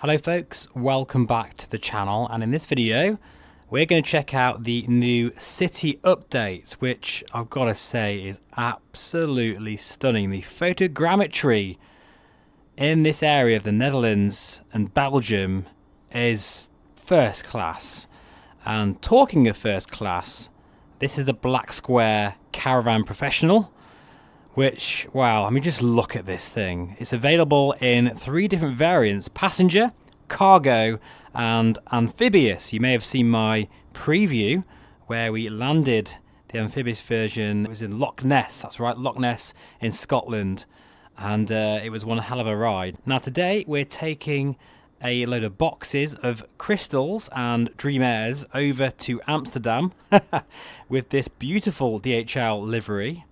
Hello folks, welcome back to the channel, and in this video we're going to check out the new city update, which I've got to say is absolutely stunning. The photogrammetry in this area of the Netherlands and Belgium is first class. And talking of first class, this is the Black Square Caravan Professional, which, wow, I mean, just look at this thing. It's available in 3 different variants: passenger, cargo, and amphibious. You may have seen my preview where we landed the amphibious version. It was in Loch Ness, that's right, Loch Ness in Scotland, and it was one hell of a ride. Now today we're taking a load of boxes of crystals and Dream Airs over to Amsterdam with this beautiful DHL livery.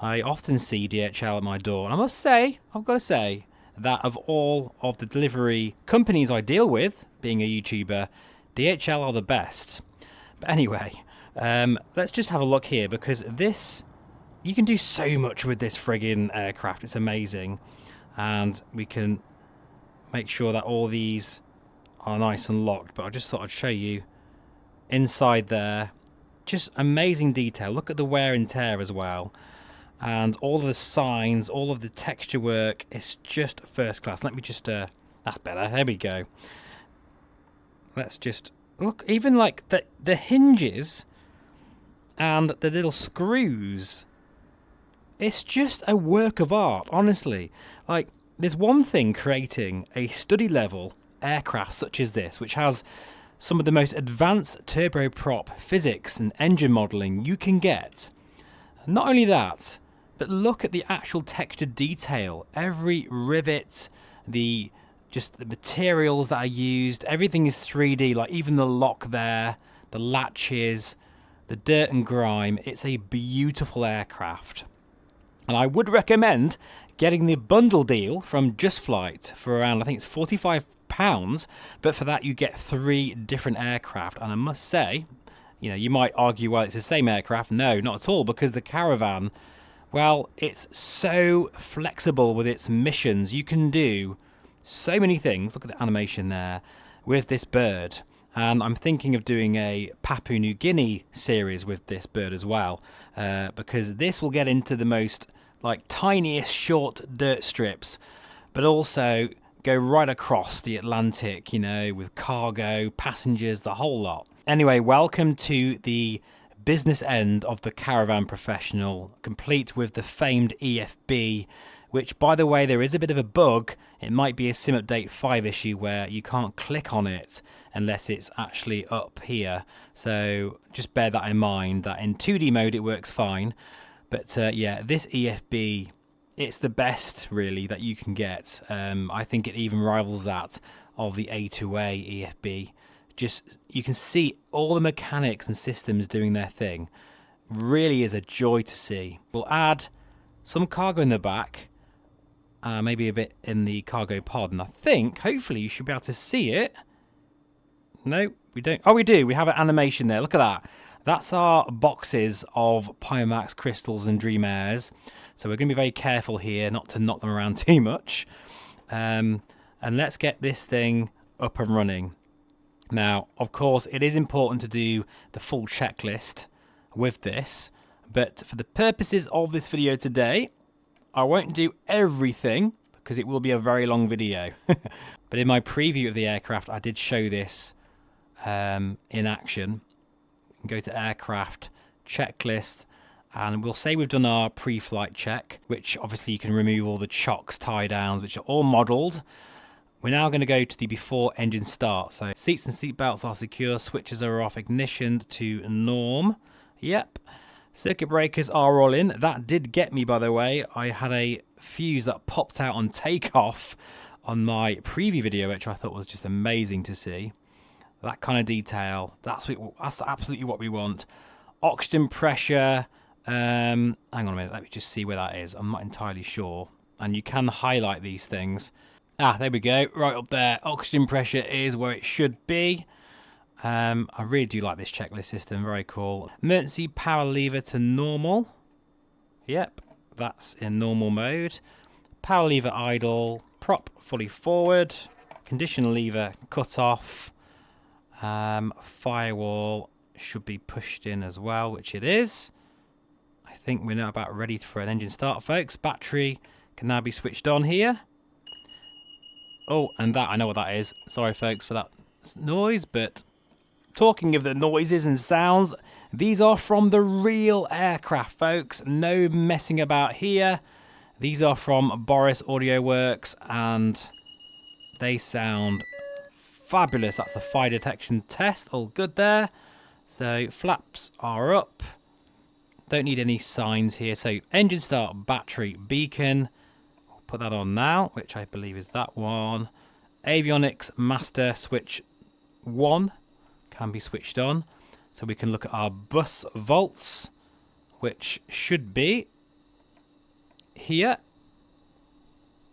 I often see DHL at my door, and I must say, I've got to say, that of all of the delivery companies I deal with, being a YouTuber, DHL are the best. But anyway, let's just have a look here, because this, you can do so much with this friggin' aircraft. It's amazing. And we can make sure that all these are nice and locked, but I just thought I'd show you inside there. Just amazing detail. Look at the wear and tear as well. And all of the signs, all of the texture work, it's just first class. Let me just, that's better, there we go. Let's just, look, even like the hinges and the little screws, it's just a work of art, honestly. Like, there's one thing creating a study level aircraft such as this, which has some of the most advanced turboprop physics and engine modelling you can get. Not only that, but look at the actual textured detail. Every rivet, just the materials that are used, everything is 3D, like even the lock there, the latches, the dirt and grime. It's a beautiful aircraft. And I would recommend getting the bundle deal from Just Flight for around, I think it's £45, but for that you get 3 different aircraft. And I must say, you know, you might argue, well, it's the same aircraft. No, not at all, because the Caravan, well, it's so flexible with its missions. You can do so many things. Look at the animation there with this bird. And I'm thinking of doing a Papua New Guinea series with this bird as well, because this will get into the most like tiniest short dirt strips, but also go right across the Atlantic, you know, with cargo, passengers, the whole lot. Anyway, welcome to the business end of the Caravan Professional, complete with the famed EFB, which, by the way, there is a bit of a bug. It might be a Sim Update 5 issue where you can't click on it unless it's actually up here. So just bear that in mind, that in 2D mode it works fine. But yeah, this EFB, it's the best really that you can get. I think it even rivals that of the A2A EFB. Just, you can see all the mechanics and systems doing their thing. Really is a joy to see. We'll add some cargo in the back, maybe a bit in the cargo pod, and I think hopefully you should be able to see it. No, we don't. Oh, we do. We have an animation there. Look at that. That's our boxes of Pimax crystals and Dream Airs. So we're going to be very careful here not to knock them around too much. And let's get this thing up and running. Now, of course, it is important to do the full checklist with this, but for the purposes of this video today, I won't do everything because it will be a very long video. But in my preview of the aircraft, I did show this in action. You can go to aircraft, checklist, and we'll say we've done our pre-flight check, which obviously you can remove all the chocks, tie downs, which are all modelled. We're now going to go to the before engine start. So seats and seat belts are secure, switches are off, ignition to norm. Yep. Circuit breakers are all in. That did get me, by the way. I had a fuse that popped out on takeoff on my preview video, which I thought was just amazing to see. That kind of detail, that's absolutely what we want. Oxygen pressure, hang on a minute, let me just see where that is. I'm not entirely sure. And you can highlight these things. Ah, there we go, right up there. Oxygen pressure is where it should be. I really do like this checklist system, very cool. Emergency power lever to normal. Yep, that's in normal mode. Power lever idle, prop fully forward. Condition lever cut off. Firewall should be pushed in as well, which it is. I think we're now about ready for an engine start, folks. Battery can now be switched on here. Oh, and that, I know what that is. Sorry, folks, for that noise, but talking of the noises and sounds, these are from the real aircraft, folks. No messing about here. These are from Boris Audio Works, and they sound fabulous. That's the fire detection test. All good there. So flaps are up. Don't need any signs here. So engine start, battery, beacon. I'll put that on now, which I believe is that one. Avionics master switch 1 can be switched on. So we can look at our bus volts, which should be here.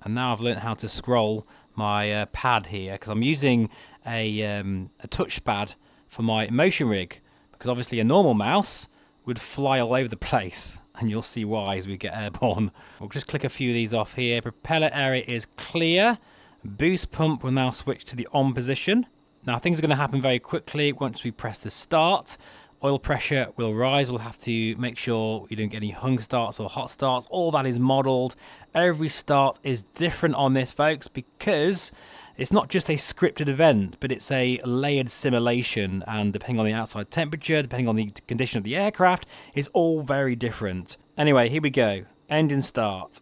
And now I've learned how to scroll my pad here, because I'm using a touchpad for my motion rig, because obviously a normal mouse would fly all over the place, and you'll see why as we get airborne. We'll just click a few of these off here. Propeller area is clear. Boost pump will now switch to the on position. Now things are going to happen very quickly once we press the start. Oil pressure will rise. We'll have to make sure you don't get any hung starts or hot starts. All that is modelled. Every start is different on this, folks, because it's not just a scripted event, but it's a layered simulation, and depending on the outside temperature, depending on the condition of the aircraft, it's all very different. Anyway, here we go. Engine start.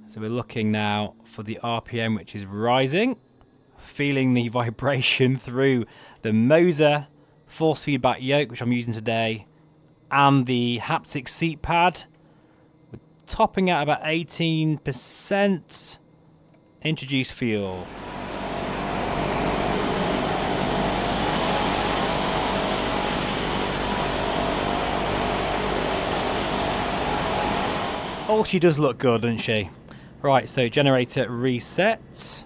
So we're looking now for the RPM, which is rising, feeling the vibration through the Moser force feedback yoke, which I'm using today, and the haptic seat pad. We're topping at about 18%. Introduce fuel. Oh, she does look good, doesn't she? Right, so generator reset.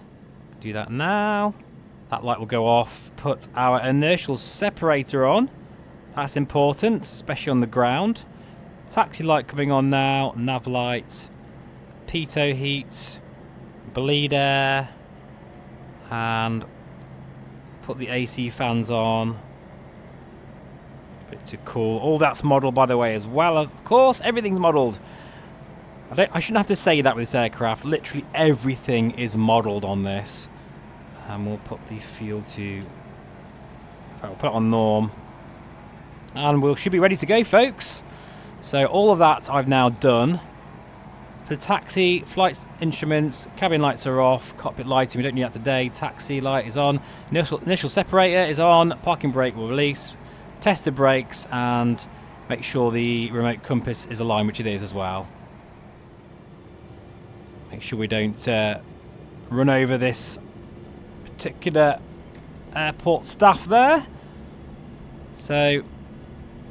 Do that now. That light will go off. Put our inertial separator on. That's important, especially on the ground. Taxi light coming on now. Nav light. Pitot heat. Bleed air. And put the AC fans on. Bit too cool. All that's modelled, by the way, as well. Of course, everything's modelled. I shouldn't have to say that with this aircraft. Literally everything is modelled on this. And we'll put the fuel to... We'll put it on norm. And we should be ready to go, folks. So all of that I've now done. For the taxi, flight instruments, cabin lights are off. Cockpit lighting, we don't need that today. Taxi light is on. Initial separator is on. Parking brake will release. Test the brakes and make sure the remote compass is aligned, which it is as well. Make sure we don't run over this particular airport staff there. So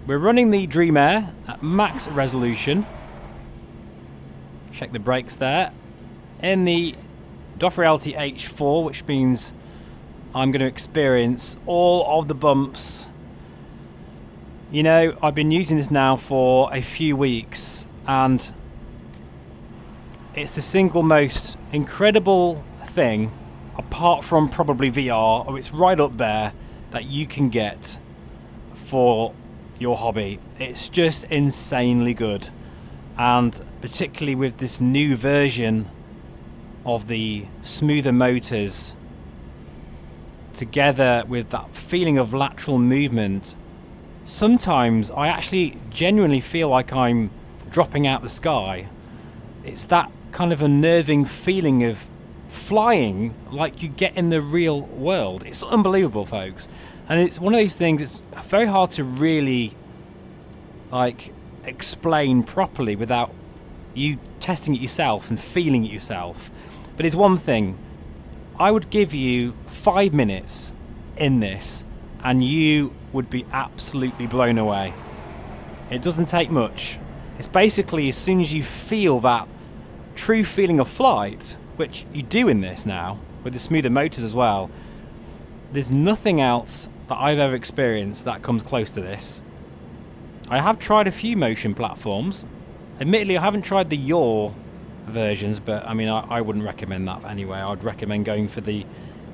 we're running the Dream Air at max resolution. Check the brakes there. In the DOF Reality H4, which means I'm going to experience all of the bumps. You know, I've been using this now for a few weeks, and it's the single most incredible thing, apart from probably VR, or it's right up there, that you can get for your hobby. It's just insanely good. And particularly with this new version of the smoother motors, together with that feeling of lateral movement, sometimes I actually genuinely feel like I'm dropping out the sky. It's that kind of unnerving feeling of flying like you get in the real world. It's unbelievable, folks. And it's one of those things, it's very hard to really like explain properly without you testing it yourself and feeling it yourself. But it's one thing. I would give you 5 minutes in this and you would be absolutely blown away. It doesn't take much. It's basically as soon as you feel that true feeling of flight, which you do in this now with the smoother motors as well, there's nothing else that I've ever experienced that comes close to this. I have tried a few motion platforms. Admittedly, I haven't tried the yaw versions, but I mean, I wouldn't recommend that anyway. I'd recommend going for the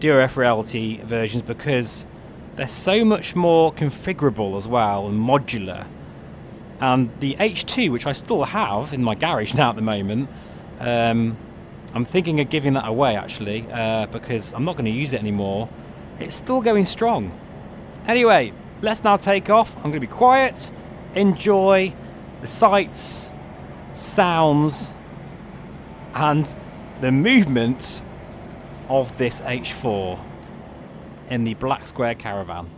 DOF Reality versions because they're so much more configurable as well and modular. And the H2, which I still have in my garage now at the moment, I'm thinking of giving that away actually because I'm not going to use it anymore. It's still going strong. Anyway, let's now take off. I'm going to be quiet, enjoy the sights, sounds, and the movement of this H4 in the Black Square Caravan.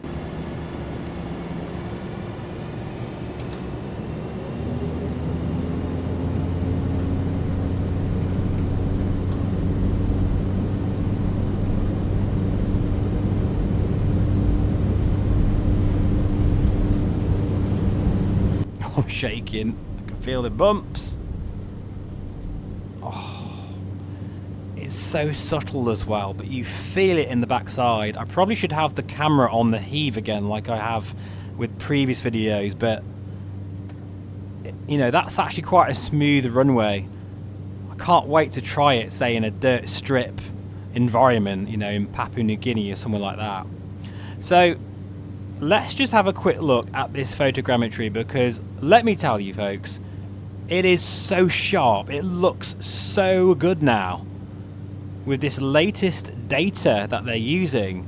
I'm shaking. I can feel the bumps. Oh, it's so subtle as well, but you feel it in the backside. I probably should have the camera on the heave again like I have with previous videos, but you know, that's actually quite a smooth runway. I can't wait to try it, say in a dirt strip environment, you know, in Papua New Guinea or somewhere like that. So let's just have a quick look at this photogrammetry because let me tell you folks, it is so sharp. It looks so good now with this latest data that they're using.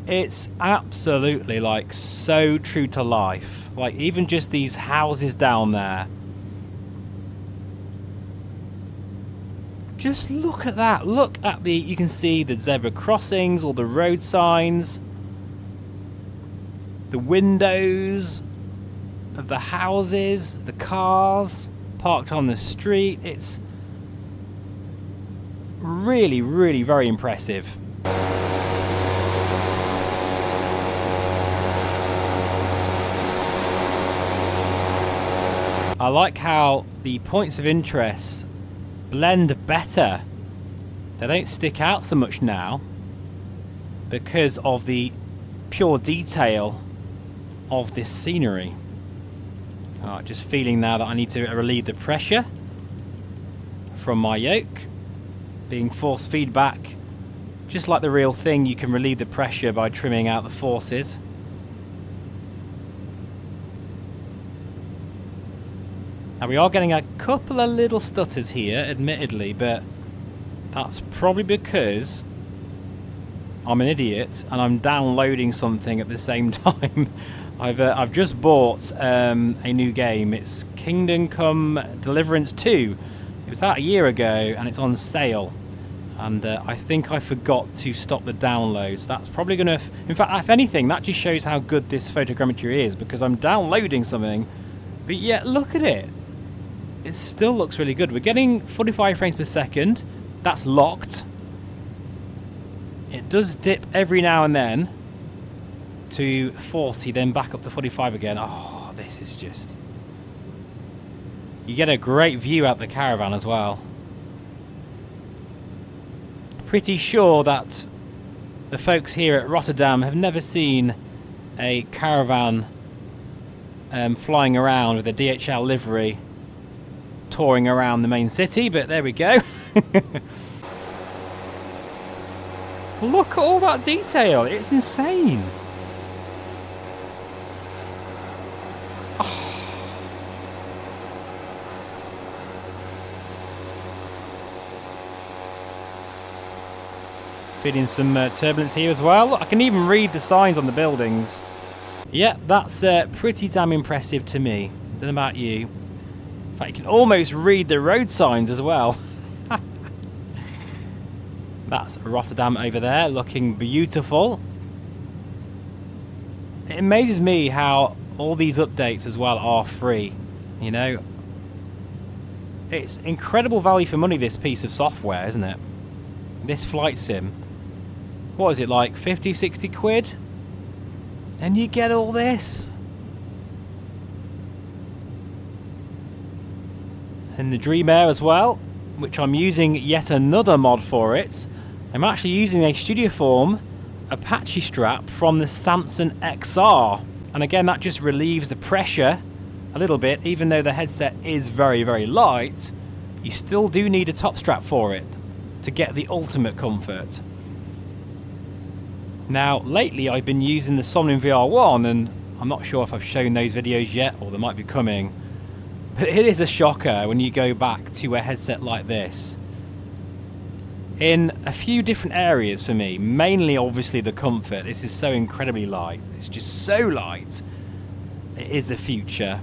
It's absolutely like so true to life. Like even just these houses down there. Just look at that. Look at the, you can see the zebra crossings, all the road signs, the windows of the houses, the cars parked on the street. It's really, really very impressive. I like how the points of interest blend better. They don't stick out so much now because of the pure detail of this scenery. Just feeling now that I need to relieve the pressure from my yoke, being force feedback. Just like the real thing, you can relieve the pressure by trimming out the forces. Now we are getting a couple of little stutters here, admittedly, but that's probably because I'm an idiot and I'm downloading something at the same time. I've just bought a new game. It's Kingdom Come Deliverance 2. It was out a year ago and it's on sale. And I think I forgot to stop the downloads. That's probably going to... In fact, if anything, that just shows how good this photogrammetry is because I'm downloading something. But yet, look at it. It still looks really good. We're getting 45 frames per second. That's locked. It does dip every now and then to 40, then back up to 45 again. Oh, this is just... You get a great view out the caravan as well. Pretty sure that the folks here at Rotterdam have never seen a caravan flying around with a DHL livery touring around the main city, but there we go. Look at all that detail. It's insane. Feeling some turbulence here as well. I can even read the signs on the buildings. Yeah, that's pretty damn impressive to me. Don't know about you. In fact, you can almost read the road signs as well. That's Rotterdam over there, looking beautiful. It amazes me how all these updates as well are free. You know, it's incredible value for money, this piece of software, isn't it? This flight sim. What is it, like 50, 60 quid? And you get all this. And the Dream Air as well, which I'm using yet another mod for it. I'm actually using a Studioform Apache strap from the Samsung XR. And again, that just relieves the pressure a little bit. Even though the headset is very, very light, you still do need a top strap for it to get the ultimate comfort. Now, lately I've been using the Somnium VR1, and I'm not sure if I've shown those videos yet, or they might be coming. But it is a shocker when you go back to a headset like this. In a few different areas for me, mainly obviously the comfort. This is so incredibly light. It's just so light. It is the future.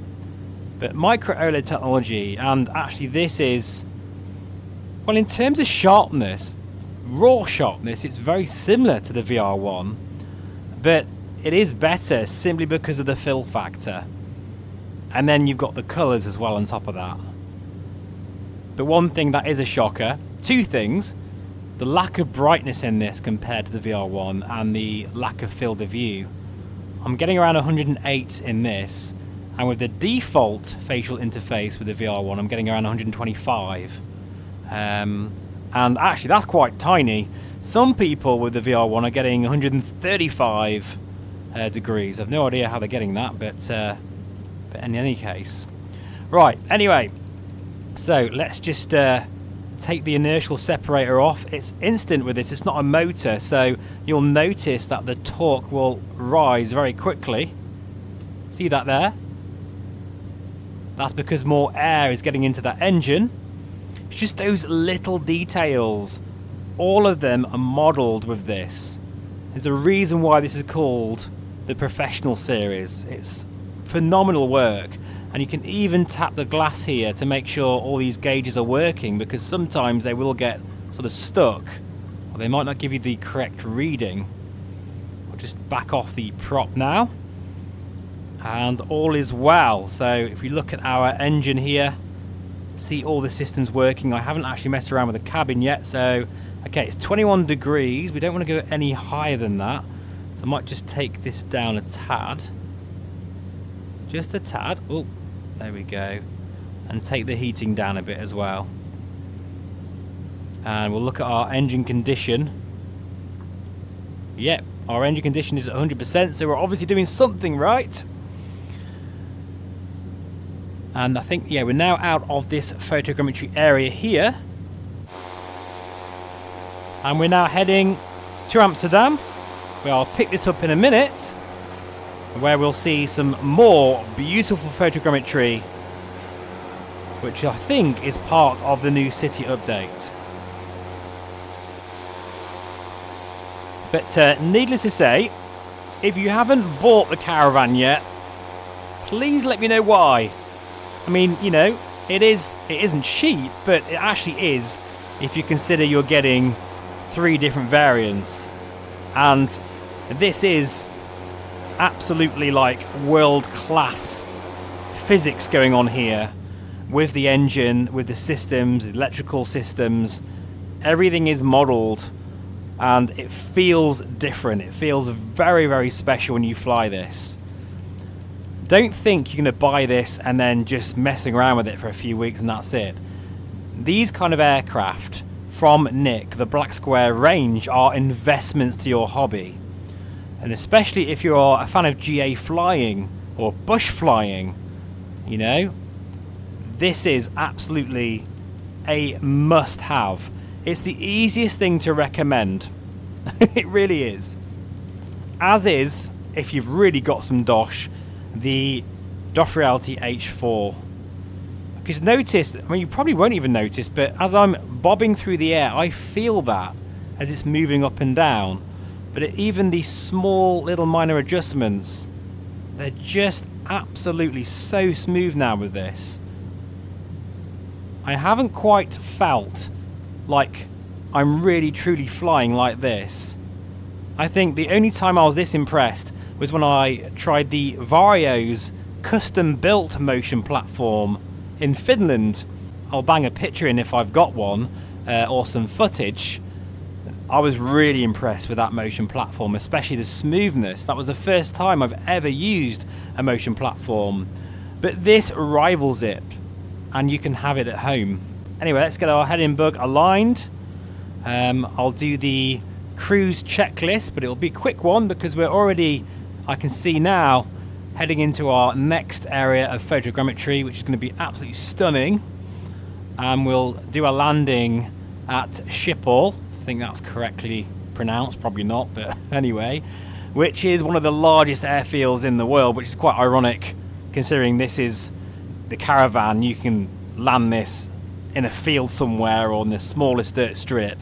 But micro OLED technology, and actually this is, well, in terms of sharpness, raw sharpness, it's very similar to the VR1, but it is better simply because of the fill factor. And then you've got the colours as well on top of that. But one thing that is a shocker, two things: the lack of brightness in this compared to the VR1 and the lack of field of view. I'm getting around 108 in this, and with the default facial interface with the VR1 I'm getting around 125. And actually that's quite tiny. Some people with the VR1 are getting 135 degrees. I've no idea how they're getting that, but in any case. Right, anyway, so let's just take the inertial separator off. It's instant with this, it's not a motor, so you'll notice that the torque will rise very quickly. See that there? That's because more air is getting into that engine. It's just those little details. All of them are modelled with this. There's a reason why this is called the Professional series. It's phenomenal work. And you can even tap the glass here to make sure all these gauges are working, because sometimes they will get sort of stuck, or they might not give you the correct reading. I'll just back off the prop now. And all is well. So if we look at our engine here, see all the systems working. I haven't actually messed around with the cabin yet, so okay, it's 21 degrees. We don't want to go any higher than that, so I might just take this down a tad, just a tad. Oh, there we go. And take the heating down a bit as well. And we'll look at our engine condition. Yep, our engine condition is at 100%, so we're obviously doing something right. And I think, yeah, we're now out of this photogrammetry area here. And we're now heading to Amsterdam, where I'll pick this up in a minute, where we'll see some more beautiful photogrammetry, which I think is part of the new city update. But needless to say, if you haven't bought the Caravan yet, please let me know why. I mean, you know, it isn't cheap, but it actually is if you consider you're getting 3 different variants. And this is absolutely like world-class physics going on here with the engine, with the systems, the electrical systems. Everything is modelled and it feels different. It feels very, very special when you fly this. Don't think you're going to buy this and then just messing around with it for a few weeks and that's it. These kind of aircraft from Nick, the Black Square range, are investments to your hobby. And especially if you're a fan of GA flying or bush flying, you know, this is absolutely a must-have. It's the easiest thing to recommend. It really is. As is, if you've really got some dosh, the DOF Reality H4. Because notice, I mean, you probably won't even notice, but as I'm bobbing through the air, I feel that as it's moving up and down. But even these small little minor adjustments, they're just absolutely so smooth now with this. I haven't quite felt like I'm really truly flying like this. I think the only time I was this impressed was when I tried the Vario's custom-built motion platform in Finland. I'll bang a picture in if I've got one, or some footage. I was really impressed with that motion platform, especially the smoothness. That was the first time I've ever used a motion platform. But this rivals it, and you can have it at home. Anyway, let's get our head in bug aligned. I'll do the cruise checklist, but it'll be a quick one because we're already, I can see now, heading into our next area of photogrammetry, which is going to be absolutely stunning. And we'll do a landing at Schiphol. I think that's correctly pronounced, probably not, but anyway, which is one of the largest airfields in the world, which is quite ironic considering this is the Caravan. You can land this in a field somewhere or on the smallest dirt strip.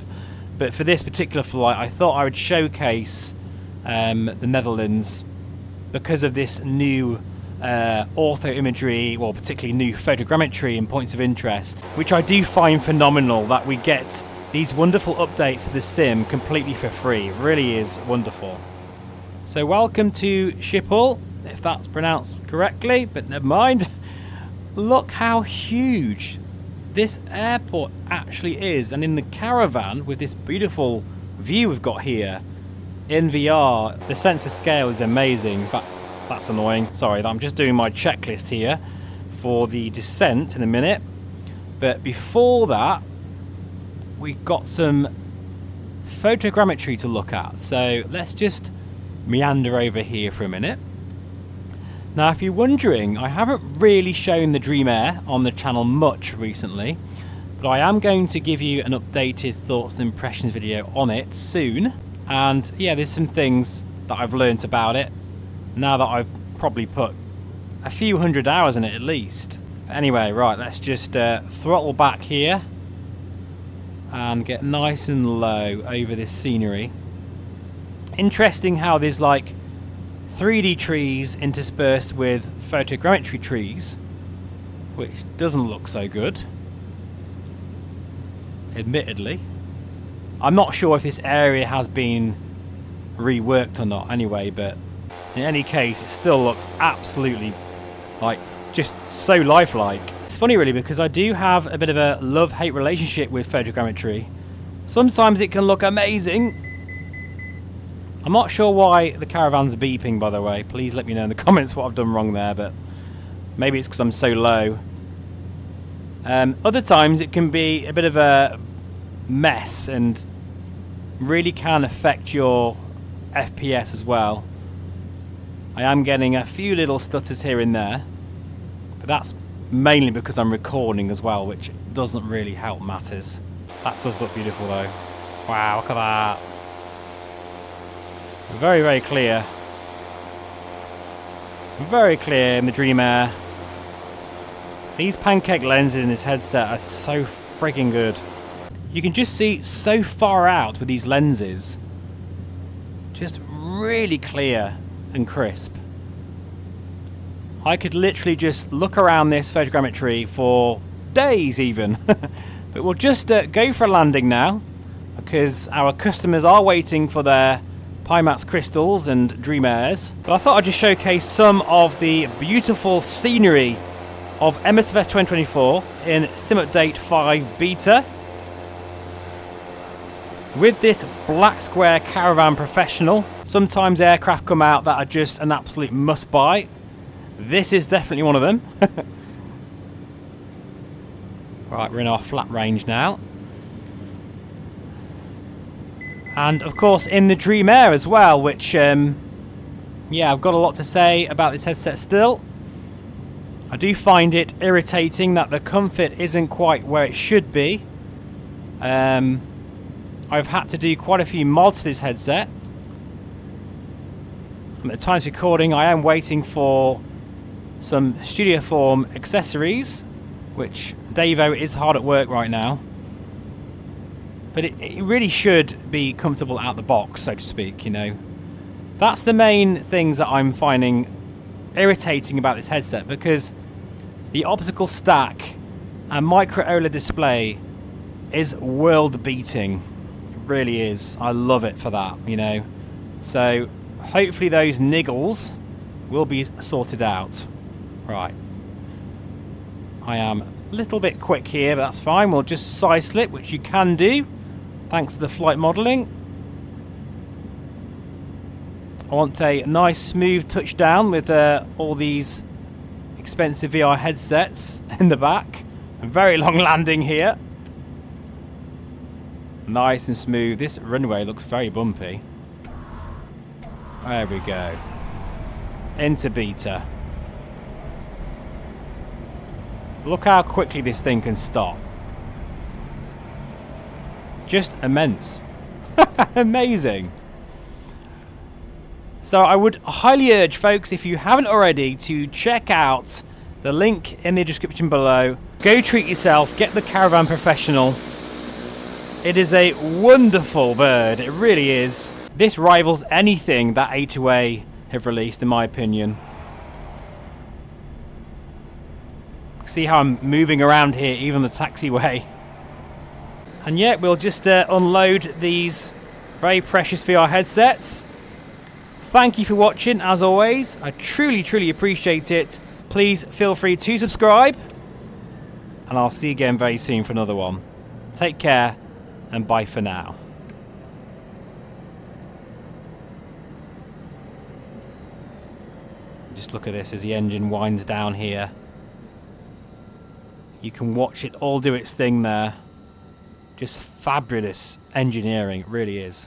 But for this particular flight, I thought I would showcase the Netherlands because of this new ortho imagery, well, particularly new photogrammetry and points of interest, which I do find phenomenal that we get these wonderful updates to the sim completely for free. It really is wonderful. So welcome to Schiphol, if that's pronounced correctly, but never mind. Look how huge this airport actually is, and in the Caravan with this beautiful view we've got here in VR, the sense of scale is amazing. In fact, that's annoying. Sorry, I'm just doing my checklist here for the descent in a minute. But before that, we've got some photogrammetry to look at. So let's just meander over here for a minute. Now, if you're wondering, I haven't really shown the Dream Air on the channel much recently, but I am going to give you an updated thoughts and impressions video on it soon. And yeah, there's some things that I've learnt about it now that I've probably put a few hundred hours in it at least. But anyway, right, let's just throttle back here and get nice and low over this scenery. Interesting how there's like 3D trees interspersed with photogrammetry trees, which doesn't look so good, admittedly. I'm not sure if this area has been reworked or not anyway, but in any case it still looks absolutely like just so lifelike. It's funny really, because I do have a bit of a love-hate relationship with photogrammetry. Sometimes it can look amazing. I'm not sure why the Caravan's beeping, by the way. Please let me know in the comments what I've done wrong there, but maybe it's because I'm so low. Other times it can be a bit of a mess and really can affect your FPS as well. I am getting a few little stutters here and there, but that's mainly because I'm recording as well, which doesn't really help matters. That does look beautiful though. Wow, look at that. Very, very clear. Very clear in the Dream Air. These pancake lenses in this headset are so freaking good. You can just see so far out with these lenses. Just really clear and crisp. I could literally just look around this photogrammetry for days even. But we'll just go for a landing now, because our customers are waiting for their Pimax crystals and Dream Airs. But I thought I'd just showcase some of the beautiful scenery of MSFS 2024 in Sim Update 5 Beta with this Black Square Caravan Professional. Sometimes aircraft come out that are just an absolute must buy. This is definitely one of them. Right, we're in our flat range now. And of course in the Dream Air as well, which yeah, I've got a lot to say about this headset still. I do find it irritating that the comfort isn't quite where it should be. I've had to do quite a few mods to this headset. At the time of recording, I am waiting for some studio form accessories, which Davo is hard at work right now. But it really should be comfortable out the box, so to speak, you know. That's the main things that I'm finding irritating about this headset, because the optical stack and micro OLED display is world beating. It really is. I love it for that, you know. So hopefully those niggles will be sorted out. Right. I am a little bit quick here, but that's fine. We'll just side slip, which you can do thanks to the flight modelling. I want a nice smooth touchdown with all these expensive VR headsets in the back. A very long landing here. Nice and smooth. This runway looks very bumpy. There we go. into beta. Look how quickly this thing can stop. Just immense. Amazing. So I would highly urge folks, if you haven't already, to check out the link in the description below. Go treat yourself, get the Caravan Professional. It is a wonderful bird, it really is. This rivals anything that A2A have released, in my opinion. See how I'm moving around here, even the taxiway. And yet we'll just unload these very precious VR headsets. Thank you for watching, as always. I truly appreciate it. Please feel free to subscribe. And I'll see you again very soon for another one. Take care, and bye for now. Just look at this as the engine winds down here. You can watch it all do its thing there. Just fabulous engineering, it really is.